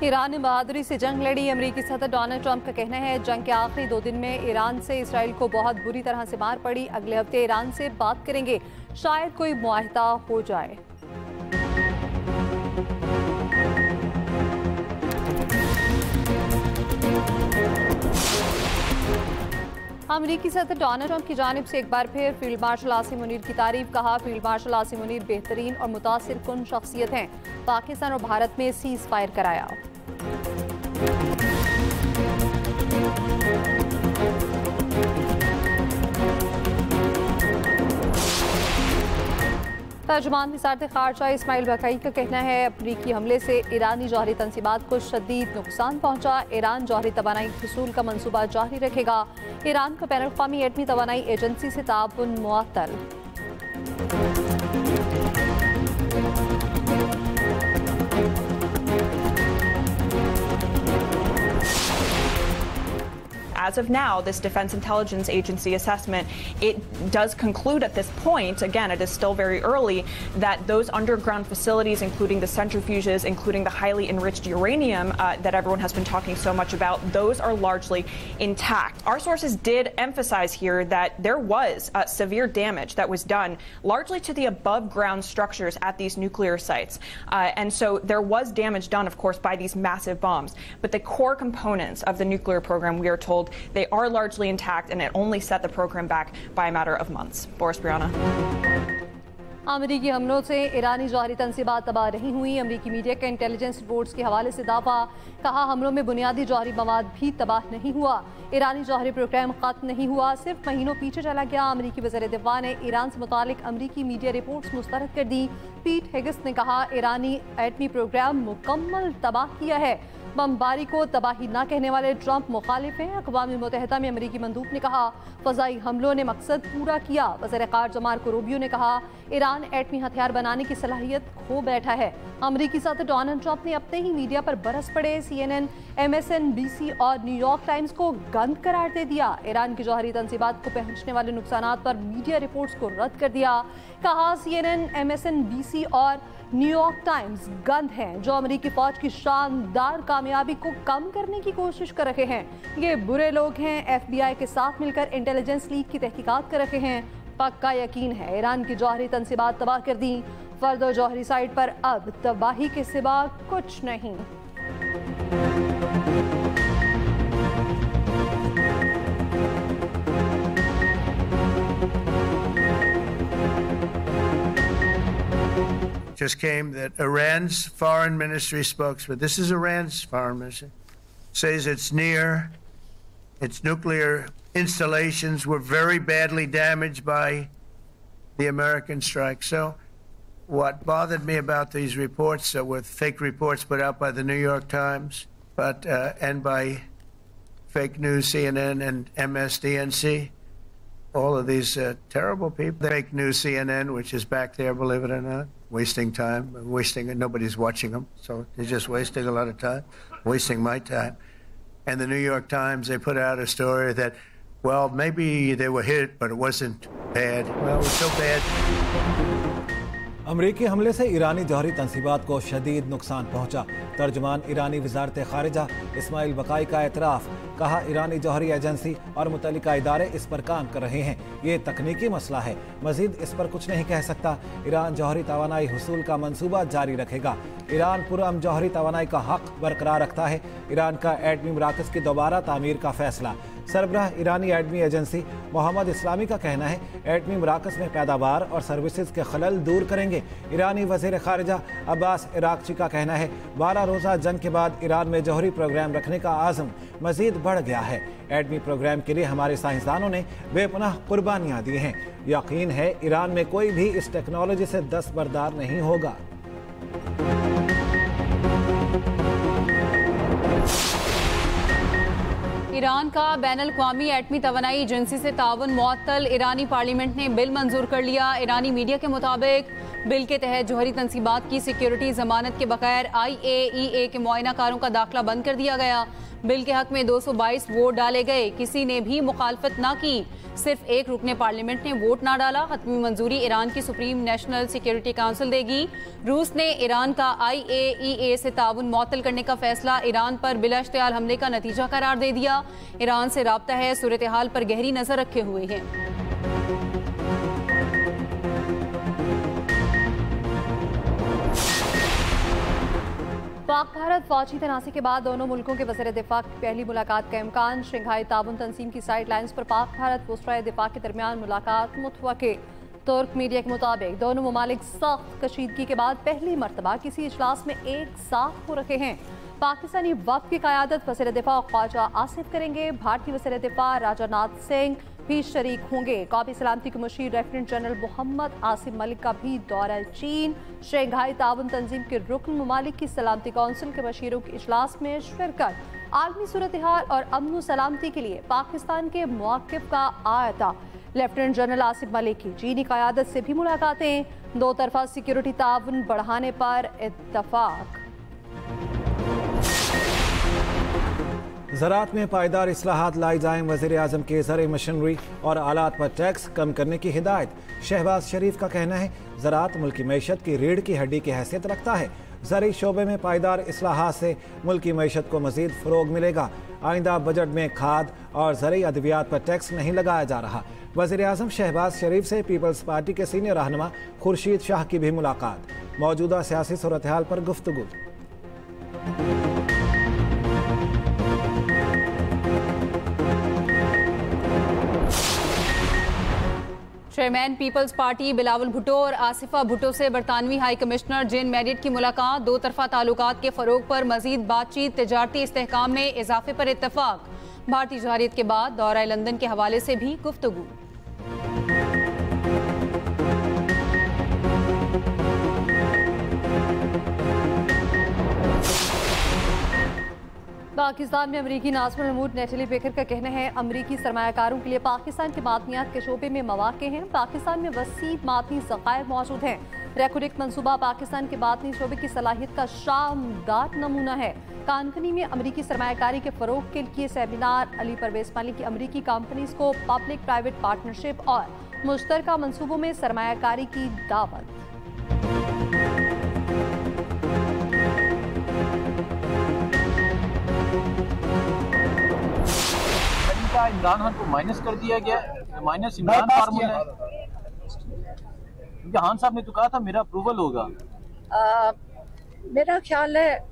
Iran ने बहादुरी से जंग लड़ी। अमेरिकी सदर डोनाल्ड ट्रंप का कहना है जंग के आखिरी 2 दिन में ईरान से इसराइल को बहुत बुरी तरह से मार पड़ी। अगले हफ्ते ईरान से बात करेंगे, शायद कोई मुआहदा हो जाए। अमेरिकी सदर डोनाल्ड ट्रंप की जानिब से एक बार फिर फील्ड मार्शल आसिम मुनीर की तारीफ। कहा, फील्ड मार्शल आसिम मुनीर बेहतरीन और मुतासिर कुन शख्सियत हैं। पाकिस्तान और भारत में सीज फायर कराया। तर्जुमान वज़ारत ख़ारजा इस्माइल बकाई का कहना है अमरीकी हमले से ईरानी जौहरी तंसीबात को शदीद नुकसान पहुंचा। ईरान जौहरी तवानाई हसूल का मंसूबा जारी रखेगा। ईरान का बैनुल अक़वामी एटमी तवानाई एजेंसी से ताउन मुअत्तल। As of now, this Defense Intelligence Agency assessment, it does conclude at this point, again, it is still very early, that those underground facilities, including the centrifuges, including the highly enriched uranium that everyone has been talking so much about, those are largely intact. Our sources did emphasize here that there was severe damage that was done largely to the above-ground structures at these nuclear sites. And so there was damage done, of course, by these massive bombs. But the core components of the nuclear program, we are told, they are largely intact, and it only set the program back by a matter of months. Boris Brianna. अमरीकी हमलों से ईरानी जौहरी तंसीबात तबाह नहीं हुई। अमरीकी media के intelligence reports के हवाले से दावा। कहा, हमलों में बुनियादी जौहरी मवाद भी तबाह नहीं हुआ। ईरानी जौहरी प्रोग्राम खत्म नहीं हुआ, सिर्फ महीनों पीछे चला गया। अमरीकी वज़ीर दिफा ने ईरान से मुतालिक अमरीकी मीडिया रिपोर्ट्स मुस्तरद कर दी। पीट हेगिस ने कहा, ईरानी एटमी प्रोग्राम मुकम्मल तबाह किया है। बमबारी को तबाही न कहने वाले ट्रंप मुखालिफ हैं। अक़वाम मुत्तहिदा में अमरीकी मंदूब ने कहा, फ़ज़ाई हमलों ने मकसद पूरा किया। वज़ीर ख़ारजा मार्को रूबियो ने कहा, ईरान एटमी हथियार बनाने की सलाहियत खो बैठा है। अमरीकी सदर डोनाल्ड ट्रंप ने अपने ही मीडिया पर बरस पड़े। CNN, MSNBC और न्यूयॉर्क टाइम्स को गंद करार दे दिया। ईरान की जौहरी तंसीबात को पहुंचने वाले नुकसानात पर मीडिया रिपोर्ट्स को रद्द कर दिया। कहा, CNN, MSNBC और न्यूयॉर्क टाइम्स गंद हैं जो अमरीकी फौज की शानदार कामयाबी को कम करने की कोशिश कर रहे हैं। ये बुरे लोग हैं। FBI के साथ मिलकर इंटेलिजेंस लीक की तहकीकात कर रहे हैं। पक्का यकीन है ईरान की जौहरी तंसीबात तबाह कर दी। फर्दो जौहरी साइट पर अब तबाही के सिवा कुछ नहीं। Just came that Iran's foreign ministry spokesman, this is Iran's foreign ministry, says it's near its nuclear installations were very badly damaged by the American strike. So what bothered me about these reports were fake reports put out by the New York Times and by fake news CNN and MSDNC. All of these terrible people. Fake news CNN, which is back there, believe it or not, wasting time, nobody's watching them, so they're just wasting a lot of time, wasting my time. And the New York Times, they put out a story that, well, maybe they were hit, but it wasn't bad. Well, it was so bad. अमरीकी हमले से ईरानी जौहरी तंसीबात को शदीद नुकसान पहुंचा। तर्जुमान ईरानी वज़ारत ख़ारिजा इस्माइल बकाई का एतराफ़। कहा, ईरानी जौहरी agency और मुतल्लिका इदारे इस पर काम कर रहे हैं। ये तकनीकी मसला है, मज़ीद इस पर कुछ नहीं कह सकता। ईरान जौहरी तवानाई हसूल का मंसूबा जारी रखेगा। ईरान पुरअमन जौहरी तवानाई का हक़ बरकरार रखता है। ईरान का एटमी मराकज़ की दोबारा तामीर का फैसला। सरबराह ईरानी एटमी एजेंसी मोहम्मद इस्लामी का कहना है एटमी मराकज़ में पैदावार और सर्विसेज के खलल दूर करेंगे। ईरानी वज़ीर ख़ारिजा अब्बास इराक़ची का कहना है 12 रोज़ा जंग के बाद ईरान में जौहरी प्रोग्राम रखने का आज़म मज़ीद बढ़ गया है। एटमी प्रोग्राम के लिए हमारे साइंसदानों ने बेपनाह कुर्बानियाँ दी हैं। यकीन है ईरान में कोई भी इस टेक्नोलॉजी से दस्तबरदार नहीं होगा। ईरान का बैनुल अक़वामी एटमी तवानाई एजेंसी से ताउन मुअत्तल। ईरानी पार्लियामेंट ने बिल मंजूर कर लिया। ईरानी मीडिया के मुताबिक बिल के तहत जौहरी तनसीबात की सिक्योरिटी जमानत के बगैर IAEA के मुआयनाकारों का दाखिला बंद कर दिया गया। बिल के हक में 222 वोट डाले गए, किसी ने भी मुखालफत ना की। सिर्फ एक रुकने पार्लियामेंट ने वोट ना डाला। हतमी मंजूरी ईरान की सुप्रीम नेशनल सिक्योरिटी काउंसिल देगी। रूस ने ईरान का IAEA से ताउन मुअत्तल करने का फैसला ईरान पर बिला इश्तियाल हमले का नतीजा करार दे दिया। ईरान से राब्ता है, सूरत हाल पर गहरी नजर रखे हुए हैं। पाक भारत फौजी तनाज़े के बाद दोनों मुल्कों के वज़ीर दिफा की पहली मुलाकात का इम्कान। शंघाई ताउन तंजीम की साइड लाइन्स पर पाक भारत वज़ीर दिफा के दरमियान मुलाकात मुतवक्के। तुर्क मीडिया के मुताबिक दोनों ममालिक सख्त कशीदगी के बाद पहली मरतबा किसी इजलास में एक साथ हो रखे हैं। पाकिस्तानी वफ़द की क़यादत वज़ीर दिफा ख्वाजा आसिफ करेंगे। भारतीय वज़ीर दिफा राजनाथ सिंह भी शरीक होंगे। कौमी सलामती के मुशीर लेफ्टिनेंट जनरल मोहम्मद आसिम मलिक का भी दौरा चीन। शंघाई ताउन तंजीम के रुकन ममालिक की सलामती कौंसिल के मशीरों के इजलास में शिरकत। आलमी सूरत हाल और अमन सलामती के लिए पाकिस्तान के मौक़िफ़ का आयता। लेफ्टिनेंट जनरल आसिम मलिक की चीनी क़यादत से भी मुलाकातें। दो तरफा सिक्योरिटी ताउन बढ़ाने पर इत्तफाक। ज़राअत में पायदार इस्लाहात लाई जाएं। वज़ीर आज़म के ज़र मशीनरी और आलात पर टैक्स कम करने की हिदायत। शहबाज शरीफ का कहना है ज़राअत मुल्क की मईशत की रीढ़ की हड्डी की हैसियत रखता है। ज़रूरी शोबे में पायदार इस्लाहात से मुल्क की मईशत को मज़ीद फ़रोग मिलेगा। आइंदा बजट में खाद और ज़रूरी अद्वियात पर टैक्स नहीं लगाया जा रहा। वज़ीर आज़म शहबाज शरीफ से पीपल्स पार्टी के सीनियर रहनुमा खुर्शीद शाह की भी मुलाकात। मौजूदा सियासी सूरत हाल पर गुफ्तगू। Chairman Peoples Party Bilawal Bhutto और आसिफा भुट्टो से बरतानवी हाई कमिश्नर जिन मैरिट की मुलाकात। दो तरफा ताल्लुकात के फरोग पर मजीद बातचीत। तिजारती इस्तेहकाम में इजाफे पर इत्तफाक। भारतीय जौहरियत के बाद दौरा लंदन के हवाले से भी गुफ्तगू। पाकिस्तान में अमरीकी नाज़िम महमूद नेटली बेकर का कहना है अमरीकी सरमायाकारों के लिए पाकिस्तान के मादनियात के शोबे में मौक़े हैं। पाकिस्तान में वसी मादनी ज़खायर मौजूद हैं। रेकोडिक मनसूबा पाकिस्तान के मादनी शोबे की सलाहियत का शानदार नमूना है। कानकनी में अमरीकी सरमायाकारी के फ़रोग के लिए सेमिनार। अली परवेज़ मालिक की अमरीकी कंपनीज को पब्लिक प्राइवेट पार्टनरशिप और मुश्तरका मनसूबों में सरमायाकारी की दावत। इमरान खान को माइनस कर दिया गया, माइनस इमरान फार्मूला है। क्योंकि खान साहब ने तो कहा था मेरा अप्रूवल होगा। मेरा ख्याल है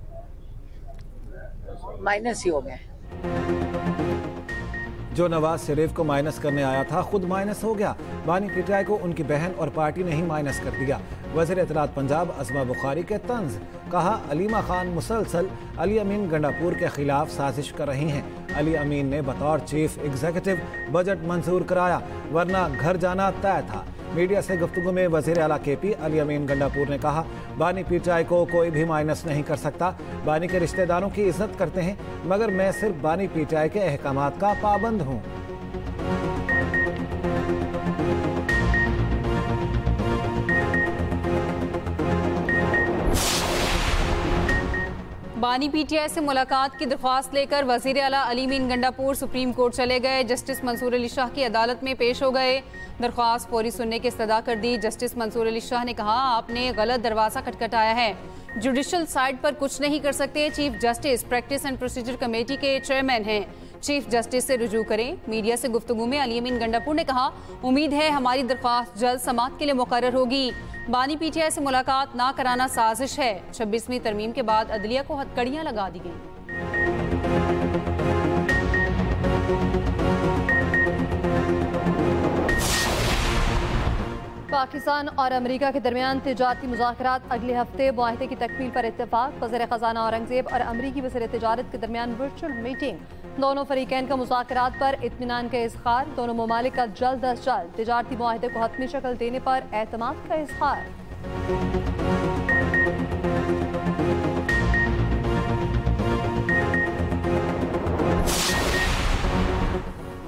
माइनस ही हो गया। जो नवाज शरीफ को माइनस करने आया था खुद माइनस हो गया। बानी पीटीआई को उनकी बहन और पार्टी ने ही माइनस कर दिया। वज़ीर इत्तलात पंजाब अज़मा बुखारी के तंज। कहा अलीमा खान मुसलसल अली अमीन गंडापुर के खिलाफ साजिश कर रही हैं। अली अमीन ने बतौर चीफ एग्जीक्यूटिव बजट मंजूर कराया, वरना घर जाना तय था। मीडिया से गुफ्तगू में वज़ीर आला KP अली अमीन गंडापुर ने कहा बानी पीटीआई को कोई भी माइनस नहीं कर सकता। बानी के रिश्तेदारों की इज्जत करते हैं, मगर मैं सिर्फ बानी पीटीआई के अहकामात का पाबंद हूँ। बानी पीटीआई से मुलाकात की दरख्वास्त लेकर वज़ीर आला अली अमीन गंडापुर सुप्रीम कोर्ट चले गए। जस्टिस मंसूर अली शाह की अदालत में पेश हो गए। दरख्वास्त फौरी सुनने की इस्तदा कर दी। जस्टिस मंसूर अली शाह ने कहा आपने गलत दरवाज़ा खटखटाया है, जुडिशल साइड पर कुछ नहीं कर सकते। Chief justice practice and procedure committee के चेयरमैन हैं, चीफ जस्टिस से रुजू करें। मीडिया से गुफ्तगू में अली अमीन गंडापुर ने कहा उम्मीद है हमारी दरख्वास्त जल्द समाअत के लिए मुकर्रर होगी। बानी पीटीआई से मुलाकात ना कराना साजिश है। 26वीं तरमीम के बाद अदलिया को हथकड़ियां लगा दी गई। पाकिस्तान और अमेरिका के दरमियान तिजारती मुज़ाकरात अगले हफ्ते। मुआहदे की तकमील पर इत्तेफाक। वज़ीर ख़ज़ाना औरंगज़ेब और अमरीकी वज़ीर तिजारत के दरमियान वर्चुअल मीटिंग। दोनों फरीकैन का मुज़ाकरात पर इत्मीनान का इज़हार। दोनों ममालिक का जल्द अज जल्द तिजारती मुआहदे को हतमी शक्ल देने पर एतमाद का इज़हार।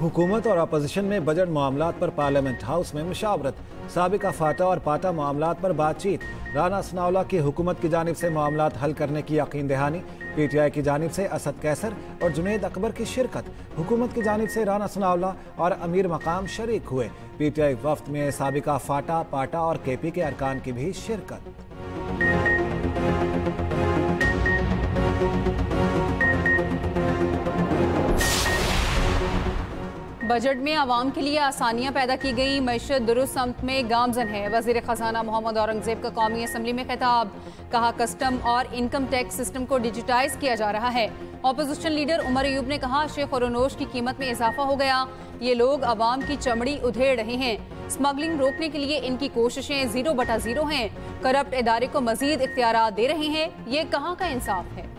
हुकूमत और अपोजिशन में बजट मामलात पर पार्लियामेंट हाउस में मुशावरत, साबिका फाटा और पाटा मामलात पर बातचीत, राना सनाउल्लाह की हुकूमत की जानिब से मामलात हल करने की यकीन दहानी, PTI की जानिब से असद कैसर और जुनैद अकबर की शिरकत, हुकूमत की जानिब से राना सनाउल्लाह और अमीर मकाम शरीक हुए, PTI वफ्द में साबिका फाटा, पाटा और KP के अरकान की भी शिरकत। बजट में आवाम के लिए आसानियां पैदा की गई, मईशत दुरुस्त सम्त में गामजन है। वजीर खजाना मोहम्मद औरंगजेब का कौमी असम्बली में खिताब, कहा कस्टम और इनकम टैक्स सिस्टम को डिजिटाइज किया जा रहा है। अपोजिशन लीडर उमर अयूब ने कहा शेख और नोश की कीमत में इजाफा हो गया, ये लोग आवाम की चमड़ी उधेड़ रहे हैं। स्मगलिंग रोकने के लिए इनकी कोशिशें 0/0 हैं। करप्ट इदारे को मजीद इख्तियार दे रहे हैं, ये कहाँ का इंसाफ है।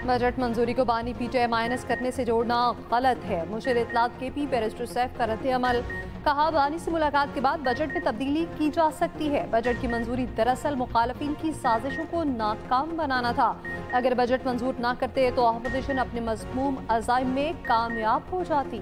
बजट मंजूरी को बानी PTI माइनस करने से जोड़ना गलत है। मुशीर इत्तलात KP बैरिस्टर सैफ का रद्द-ए-अमल, कहा बानी से मुलाकात के बाद बजट में तब्दीली की जा सकती है। बजट की मंजूरी दरअसल मुखालफिन की साजिशों को नाकाम बनाना था। अगर बजट मंजूर ना करते तो अपोजिशन अपने मज़मूम अज़ाइम में कामयाब हो जाती।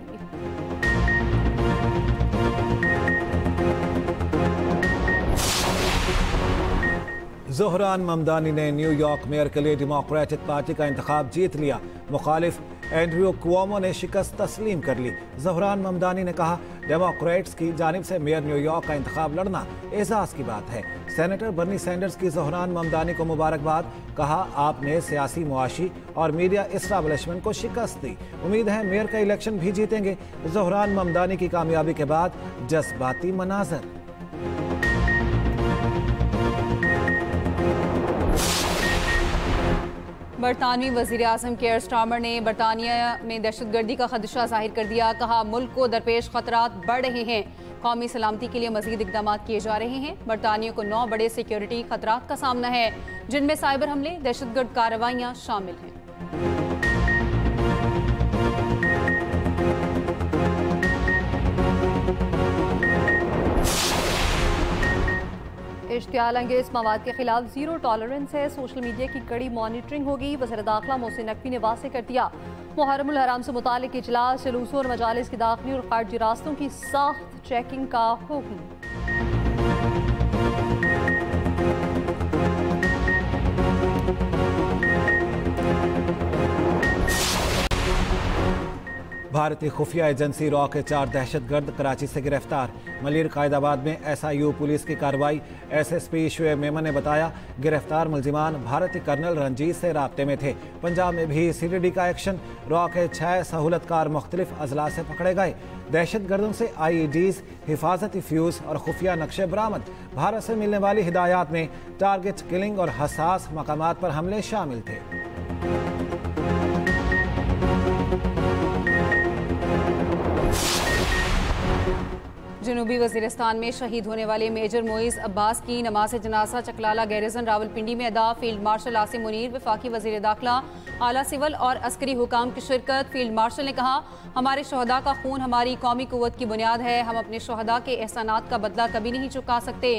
ज़ोहरान ममदानी ने न्यूयॉर्क मेयर के लिए डेमोक्रेटिक पार्टी का इंतखाब जीत लिया, मुखालिफ एंड्रयू क्वोमो ने शिकस्त तस्लीम कर ली। ज़ोहरान ममदानी ने कहा डेमोक्रेट्स की जानिब से मेयर न्यूयॉर्क का इंतखाब लड़ना एजाज की बात है। सेनेटर बर्नी सैंडर्स की ज़ोहरान ममदानी को मुबारकबाद, कहा आपने सियासी, मुआशी और मीडिया इस्टेब्लिशमेंट को शिकस्त दी, उम्मीद है मेयर का इलेक्शन भी जीतेंगे। ज़ोहरान ममदानी की कामयाबी के बाद जज्बाती मनाजर। बरतानवी वज़ीर आज़म केयर स्टार्मर ने बरतानिया में दहशतगर्दी का खदशा जाहिर कर दिया, कहा मुल्क को दरपेश खतरात बढ़ रहे हैं, कौमी सलामती के लिए मजीद इकदाम किए जा रहे हैं। बरतानिया को 9 बड़े सिक्योरिटी खतरात का सामना है, जिनमें साइबर हमले, दहशतगर्द कार्रवाइयाँ शामिल हैं। इश्तियाल अंगेज मवाद के खिलाफ 0 टॉलरेंस है, सोशल मीडिया की कड़ी मॉनिटरिंग होगी। वज़ीर दाखिला मोहसिन नकवी ने वाज़ेह कर दिया, मुहर्रमुल हराम से मुतालिक इजलास, जुलूसों और मजालिस की दाखिली और खारजी रास्तों की सख्त चेकिंग का हुक्म। भारतीय खुफिया एजेंसी रॉ के 4 दहशतगर्द कराची से गिरफ्तार, मलिर कायदाबाद में SIU पुलिस की कार्रवाई। SSP शुएब मेमन ने बताया गिरफ्तार मुल्जिमान भारतीय कर्नल रंजीत से राब्ते में थे। पंजाब में भी CTD का एक्शन, रॉ के 6 सहूलतकार मुख्तलिफ अजला से पकड़े गए। दहशतगर्दों से IEDs, हिफाजती फ्यूज और खुफिया नक्शे बरामद। भारत से मिलने वाली हिदायत में टारगेट किलिंग और हसास मकामात पर हमले शामिल थे। जनूबी वजीरिस्तान में शहीद होने वाले मेजर मोइज अब्बास की नमाज जनाजा चकलाला गैरिजन रावलपिंडी में अदा। फील्ड मार्शल आसिम मुनीर, वफाकी वजीर दाखिला, आला सिविल और अस्करी हुकाम की शिरकत। फील्ड मार्शल ने कहा हमारे शहदा का खून हमारी कौमी कुव्वत की बुनियाद है, हम अपने शहदा के एहसानात का बदला कभी नहीं चुका सकते।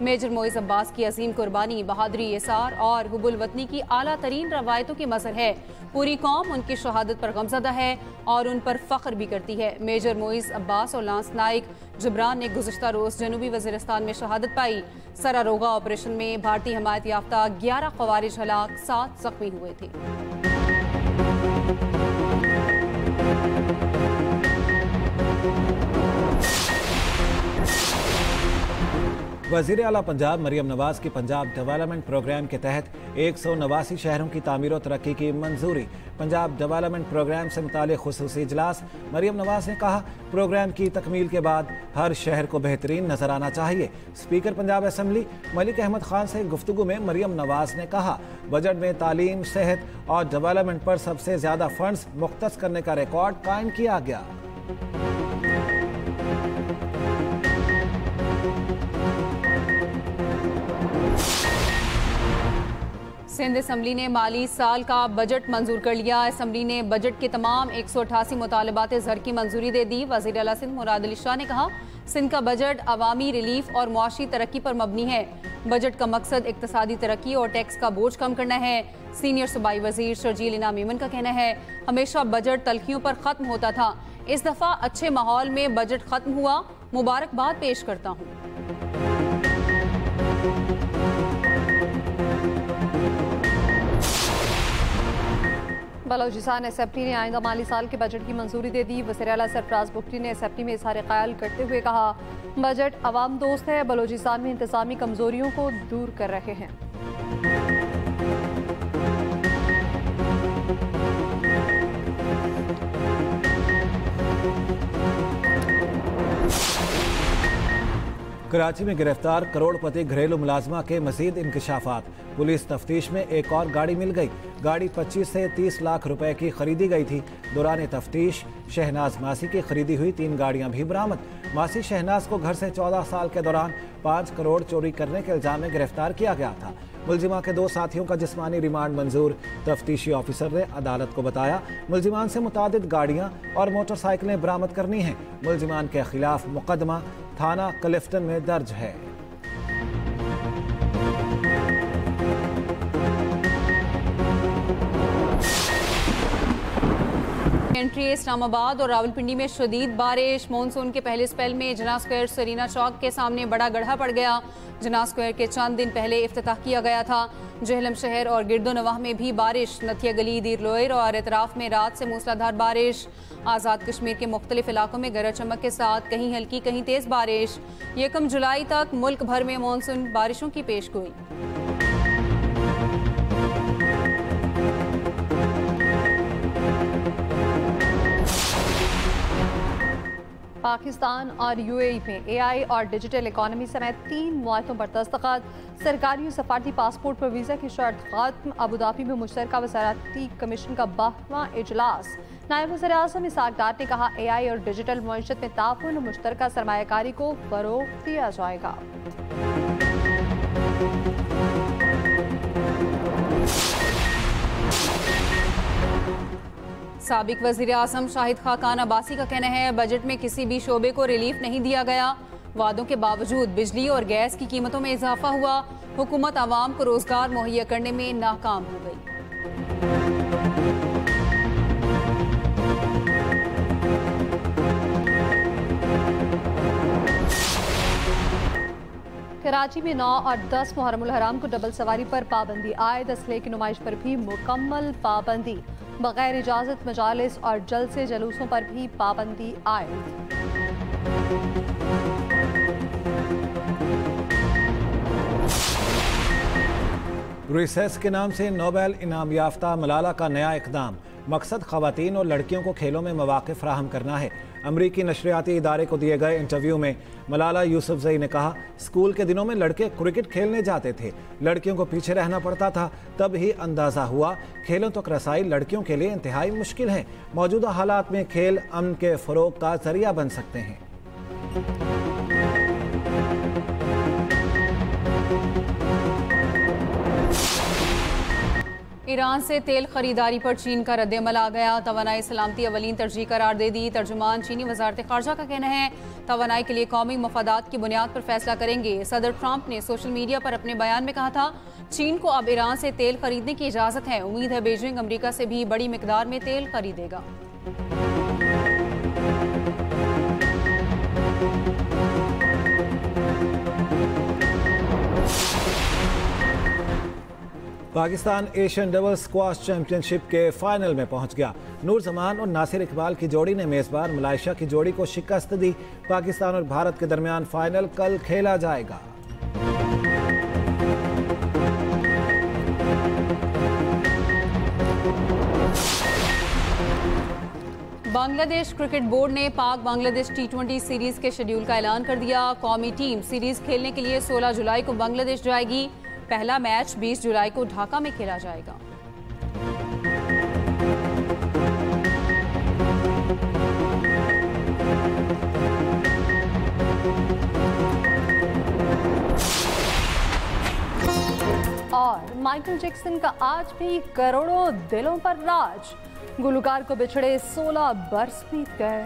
मेजर मोइज अब्बास की अजीम कुर्बानी, बहादुरी, एसार और हुबुल वतनी की आला तरीन रवायतों की मज़हर है। पूरी कौम उनकी शहादत पर गमज़दा है और उन पर फ़ख्र भी करती है। मेजर मोइज अब्बास और लांस नाइक जबरान ने गुज़िश्ता रोज़ जनूबी वज़ीरिस्तान में शहादत पाई। सरारोगा ऑपरेशन में भारतीय हमायत याफ्ता 11 ख़वारिज हलाक, 7 ज़ख्मी हुए थे। वज़ीर आला पंजाब मरियम नवाज की पंजाब डेवलपमेंट प्रोग्राम के तहत 189 शहरों की तामीर और तरक्की की मंजूरी। पंजाब डेवलपमेंट प्रोग्राम से मुतालिक खुसूसी इजलास, मरियम नवाज ने कहा प्रोग्राम की तकमील के बाद हर शहर को बेहतरीन नजर आना चाहिए। स्पीकर पंजाब असम्बली मलिक अहमद खान से गुफ्तगू में मरियम नवाज ने कहा बजट में तालीम, सेहत और डेवलपमेंट पर सबसे ज्यादा फंड्स मुख्तस करने का रिकॉर्ड कायम किया गया। सिंध असम्बली ने माली साल का बजट मंजूर कर लिया। असम्बली ने बजट के तमाम 188 मुतालबात ज़र की मंजूरी दे दी। वज़ीर आला सिंध मुराद अली शाह ने कहा, सिंध का बजट अवामी रिलीफ और मुआशी तरक्की पर मबनी है। बजट का मकसद इक्तसादी तरक्की और टैक्स का बोझ कम करना है। सीनियर सूबाई वजीर शर्जील इनाम मेमन का कहना है, हमेशा बजट तलखियों पर ख़त्म होता था, इस दफ़ा अच्छे माहौल में बजट ख़त्म हुआ, मुबारकबाद पेश करता हूँ। बलोचिस्तान असेंबली ने आइंदा माली साल के बजट की मंजूरी दे दी। वज़ीर आला सरफराज बुख्ती ने असेंबली में इज़हार ख्याल करते हुए कहा, बजट अवाम दोस्त है, बलोचिस्तान में इंतज़ामी कमजोरियों को दूर कर रहे हैं। कराची में गिरफ्तार करोड़पति घरेलू मुलाजमा के मजीद इंकशाफात। पुलिस तफ्तीश में एक और गाड़ी मिल गई। गाड़ी 25 से 30 लाख रुपए की खरीदी गई थी। दौरान तफ्तीश शहनाज मासी की खरीदी हुई 3 गाड़ियां भी बरामद। मासी शहनाज को घर से 14 साल के दौरान 5 करोड़ चोरी करने के इल्जाम में गिरफ्तार किया गया था। मुलजिमा के 2 साथियों का जिस्मानी रिमांड मंजूर। तफ्तीशी ऑफिसर ने अदालत को बताया, मुलजिमान से मुतादिद गाड़ियां और मोटरसाइकिलें बरामद करनी हैं। मुलजिमान के खिलाफ मुकदमा थाना क्लिफ्टन में दर्ज है। एंट्री इस्लामाबाद और रावलपिंडी में शदीद बारिश। मानसून के पहले स्पेल में जना स्क्वायर सरीना चौक के सामने बड़ा गड्ढा पड़ गया। जना स्क्वायर के चंद दिन पहले इफ्तिताह किया गया था। जहलम शहर और गिरदोनवाह में भी बारिश। नथिया गली, दीर लोयर और अतराफ में रात से मूसलाधार बारिश। आज़ाद कश्मीर के मुख्तलिफ इलाकों में गरज चमक के साथ कहीं हल्की कहीं तेज बारिश। 1 जुलाई तक मुल्क भर में मानसून बारिशों की पेशगोई। पाकिस्तान और यूएई में एआई और डिजिटल इकोनॉमी समेत 3 मुआहदों पर दस्तखत। सरकारी और सफारती पासपोर्ट पर वीज़ा की शर्त खत्म। अबूधाबी में मुश्तरका वज़ारती कमीशन का 12वां इजलास। नायब वज़ीर आज़म इसहाक डार ने कहा, एआई और डिजिटल मईशत में ताउन और मुश्तरका सरमायाकारी को फ़रोग़ दिया जाएगा। साबिक वज़ीर आज़म शाहिद खाकान अब्बासी का कहना है, बजट में किसी भी शोबे को रिलीफ नहीं दिया गया। वादों के बावजूद बिजली और गैस की कीमतों में इजाफा हुआ। हुकूमत आवाम को रोजगार मुहैया करने में नाकाम हो गई। कराची में 9 और 10 मुहर्रमुल हराम को डबल सवारी पर पाबंदी आयद। असले की नुमाइश पर भी मुकम्मल पाबंदी। बगैर इजाजत मजालिस और जलसे जलूसों पर भी पाबंदी आयद। रिसेस के नाम से नोबेल इनाम याफ्ता मलाला का नया इकदाम। मकसद खवातीन और लड़कियों को खेलों में मौक़े फराहम करना है। अमरीकी नशरियाती इदारे को दिए गए इंटरव्यू में मलाला यूसुफजई ने कहा, स्कूल के दिनों में लड़के क्रिकेट खेलने जाते थे, लड़कियों को पीछे रहना पड़ता था। तब ही अंदाज़ा हुआ खेलों तक रसाई लड़कियों के लिए इंतहाई मुश्किल है। मौजूदा हालात में खेल अमन के फ़रोग़ का ज़रिया बन सकते हैं। ईरान से तेल खरीदारी पर चीन का रद्दअमल आ गया। तवानाई सलामती अवलीन तरजीह करार दे दी। तर्जुमान चीनी वजारत ख़ारजा का कहना है, तवानाई के लिए कौमी मफादात की बुनियाद पर फैसला करेंगे। सदर ट्रंप ने सोशल मीडिया पर अपने बयान में कहा था, चीन को अब ईरान से तेल खरीदने की इजाज़त है। उम्मीद है बीजिंग अमरीका से भी बड़ी मिकदार में तेल खरीदेगा। Pakistan Asian double squash championship के फाइनल में पहुंच गया। नूर जमान और नासिर इकबाल की जोड़ी ने मेज़बान मलेशिया की जोड़ी को शिकस्त दी। पाकिस्तान और भारत के दरमियान फाइनल कल खेला जाएगा। बांग्लादेश क्रिकेट बोर्ड ने पाक बांग्लादेश T20 सीरीज के शेड्यूल का ऐलान कर दिया। कौमी टीम सीरीज खेलने के लिए 16 जुलाई को बांग्लादेश जाएगी। पहला मैच 20 जुलाई को ढाका में खेला जाएगा। और और माइकल जैक्सन का आज भी करोड़ों दिलों पर राज। गुलकार को बिछड़े 16 बरस बीत गए।